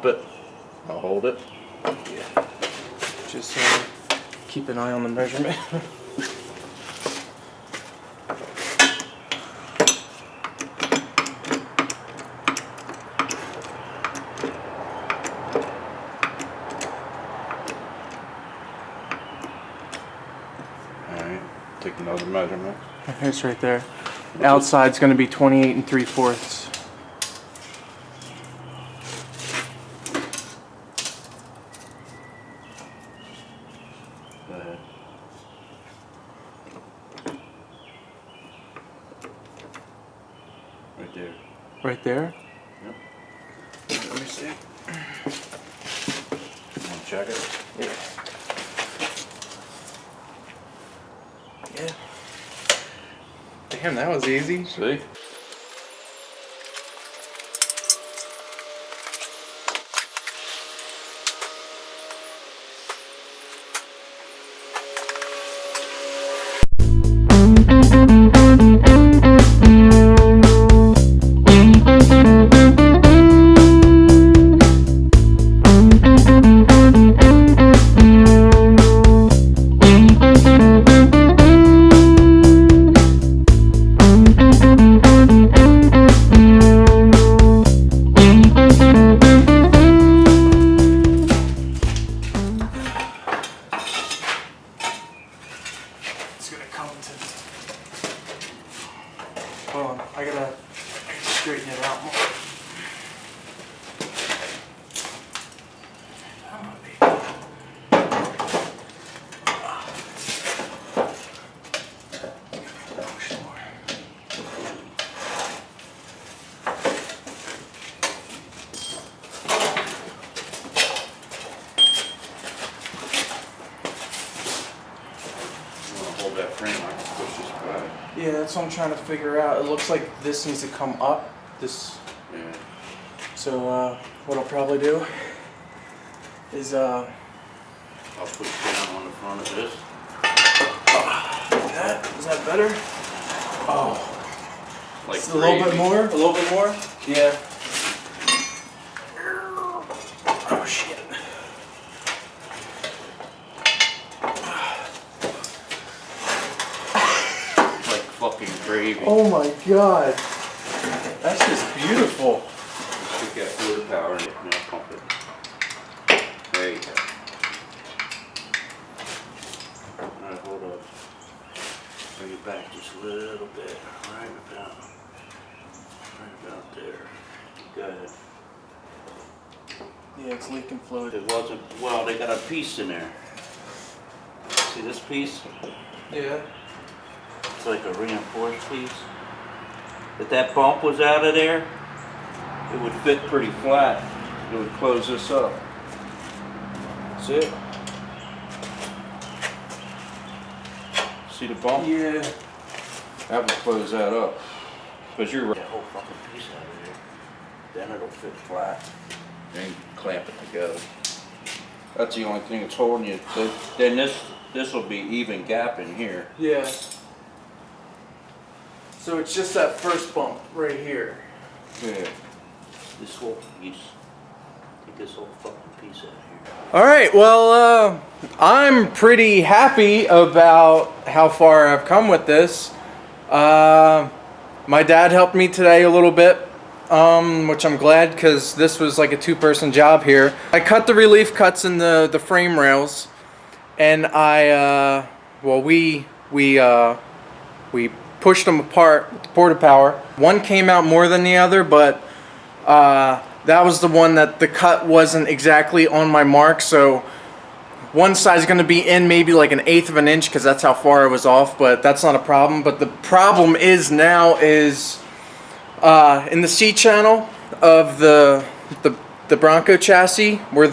bump it. I'll hold it. Yeah. Just keep an eye on the measurement. Alright, take another measurement. It's right there. Outside's going to be 28 3/4. Go ahead. Right there. Right there? Yep. Let me see. You want to check it? Yeah. Yeah. Damn, that was easy. See? It's gonna come to. Hold on, I gotta straighten it out more. Hold that frame, I can push this back. Yeah, that's what I'm trying to figure out. It looks like this needs to come up. This. Yeah. So what I'll probably do is I'll push down on the front of this. Is that better? Oh, Like just a little bit more. A little bit more. Yeah. Oh shit. Like fucking gravy. Oh my god. That's just beautiful. Stick that fluid power in it and I'll pump it. There you go. Alright, hold up. Bring it back just a little bit. Right about there. Go ahead. Yeah, it's leaking fluid. It wasn't, well, they got a piece in there. See this piece? Yeah. It's like a reinforced piece. If that bump was out of there, it would fit pretty flat. It would close this up. That's it. See the bump? Yeah. That would close that up. Because you're right. That whole fucking piece out of there. Then it'll fit flat. Then you clamp it together. That's the only thing that's holding you. Then this will be even gap in here. Yeah. So it's just that first bump right here. Yeah. This whole piece. Take this whole fucking piece out of here. All right. Well, I'm pretty happy about how far I've come with this. My dad helped me today a little bit, which I'm glad because this was like a two-person job here. I cut the relief cuts in the frame rails, and we pushed them apart with the porta power. One came out more than the other, but that was the one that the cut wasn't exactly on my mark, so one side's going to be in maybe like 1/8 of an inch because that's how far I was off, but that's not a problem. But the problem is now is in the C channel of the Bronco chassis where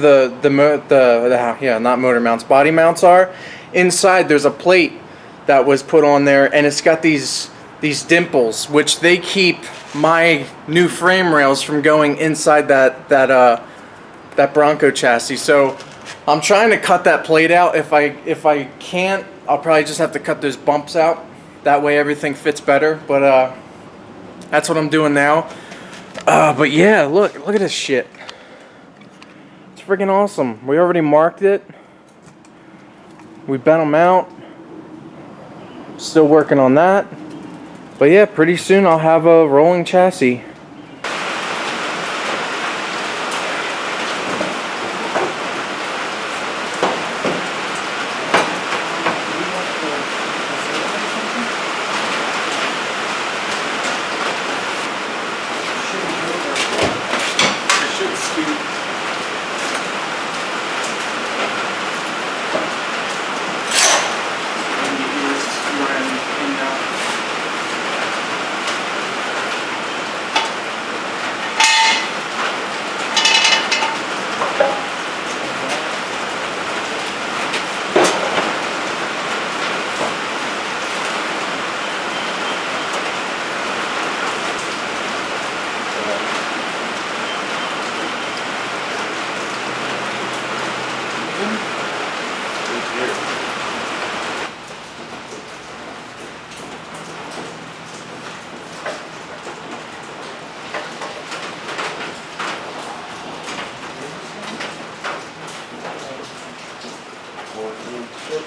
not motor mounts, body mounts are. Inside there's a plate that was put on there, and it's got these dimples, which they keep my new frame rails from going inside that Bronco chassis. So I'm trying to cut that plate out. If I can't, I'll probably just have to cut those bumps out. That way everything fits better. But that's what I'm doing now. But yeah, look at this shit. freaking awesome. We already marked it. We bent them out. Still working on that. But yeah, pretty soon I'll have a rolling chassis.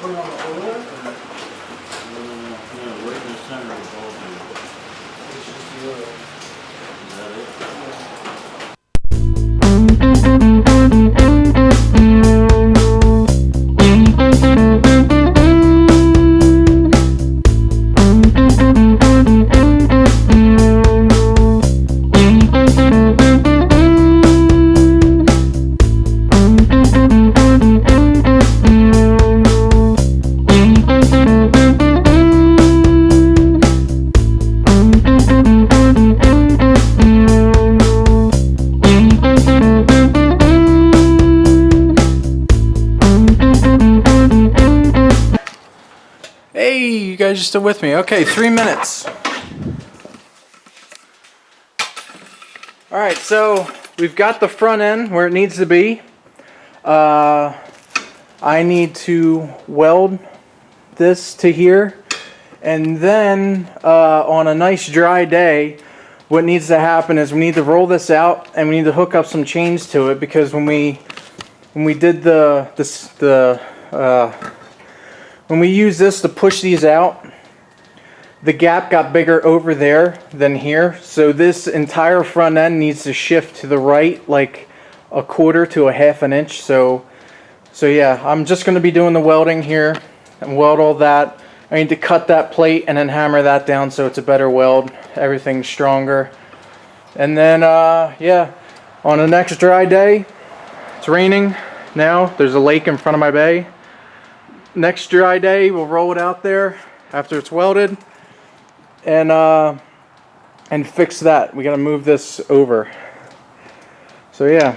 Put it on the oiler, or Yeah, right in the center of the ball field. it's just the oil? Is that it? Hey, you guys are still with me. Okay, 3 minutes. Alright, so we've got the front end where it needs to be. I need to weld this to here. And then on a nice dry day, what needs to happen is we need to roll this out and we need to hook up some chains to it, because when we did when we use this to push these out, the gap got bigger over there than here. So this entire front end needs to shift to the right like a quarter to a half an inch. So yeah, I'm just going to be doing the welding here and weld all that. I need to cut that plate and then hammer that down so it's a better weld. Everything's stronger. And then yeah, on the next dry day, it's raining now. There's a lake in front of my bay. Next dry day, we'll roll it out there after it's welded and fix that. We gotta move this over. So yeah.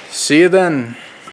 See you then.